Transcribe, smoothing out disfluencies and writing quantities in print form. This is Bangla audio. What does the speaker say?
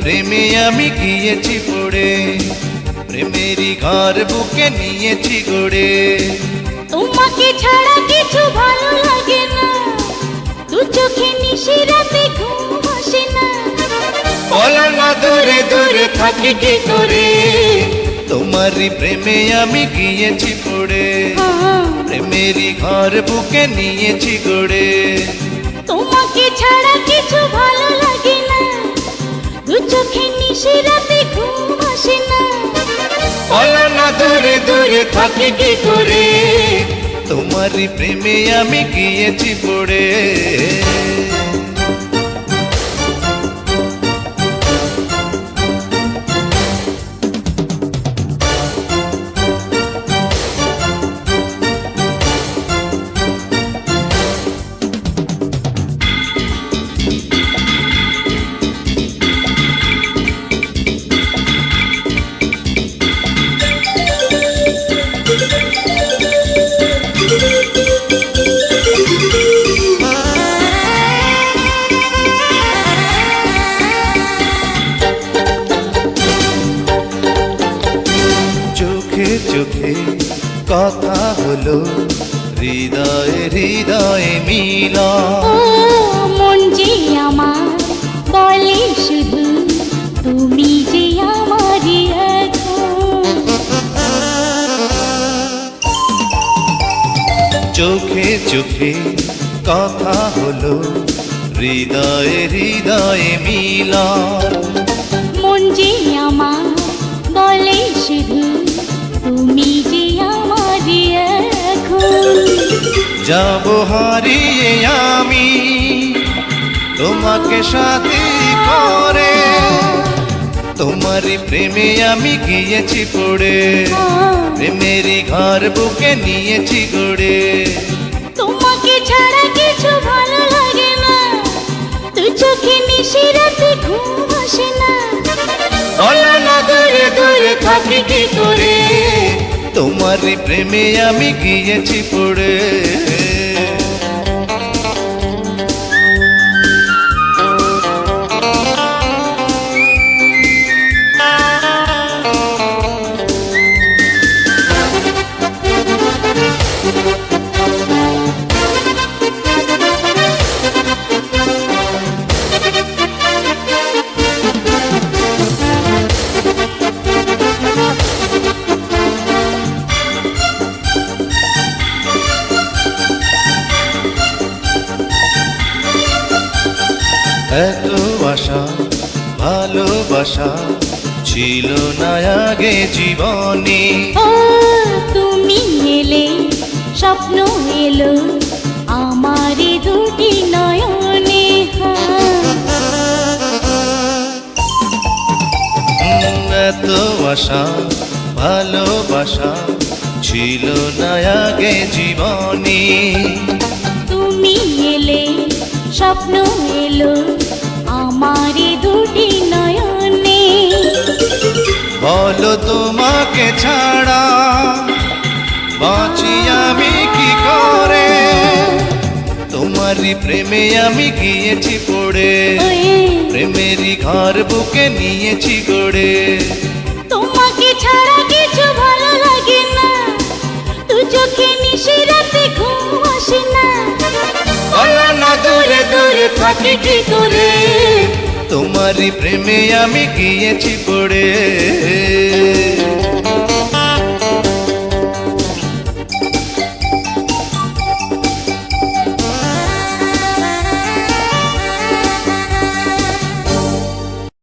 প্রেমে আমি গিয়েছি পড়ে, প্রেমেরই ঘর বুকে নিয়েছি গড়ে। তোমাকে ছাড়া কিছু ভালো লাগে না, দু চোখে নিশি রাতে ঘুম আসে না। বলো না দূরে দূরে থাকি কি করে, তোমারই প্রেমে আমি গিয়েছি পড়ে, প্রেমেরই ঘর বুকে নিয়েছি গড়ে। তোমাকে ছাড়া কিছু ভালো লাগে না, দু চোখে নিশি রাতে ঘুম আসে না। বলো না দূরে দূরে থাকি কি করে, তোমারই প্রেমে আমি গিয়েছি পড়ে। চোখে চোখে কথা হলো, হৃদয়ে হৃদয়ে মিলা। ও মন যে আমার বলে শুধু, তুমি যে আমারই এখন। চোখে চোখে কথা হলো, হৃদয়ে হৃদয়ে মিলা। মন যে আমার বলে শুধু, তুমি যে আমারই এখন। যাব হারিয়ে আমি তোমাকে সাথী করে, তোমারই প্রেমে আমি গিয়েছি পড়ে, প্রেমেরই ঘর বুকে নিয়েছি গড়ে। তোমাকে ছাড়া কিছু ভালো লাগে না, দু চোখে নিশি রাতে ঘুম আসে না। বলো না দূরে দূরে থাকি কি করে, তোমারই প্রেমে আমি গিয়েছি পড়ে। এত আশা ভালোবাসা ছিল না আগে জীবনে। ও তুমি এলে, স্বপ্ন এলো আমার দুটি নয়নে। এত আশা ভালোবাসা ছিল না আগে জীবনে। তুমি এলে, স্বপ্ন এলো আমার দুটি নয়নে। বলো তোমাকে ছাড়া বাঁচি আমি কি করে, তোমারই প্রেমে আমি গিয়েছি পড়ে, প্রেমেরই ঘর বুকে নিয়েছি গড়ে। তোমাকে ছাড়া কিছু ভালো লাগে না, দু চোখে নিশি রাতে ঘুম আসে না। বলো না দূরে দূরে থাকি কি করে, তোমারই প্রেমে আমি গিয়েছি পড়ে।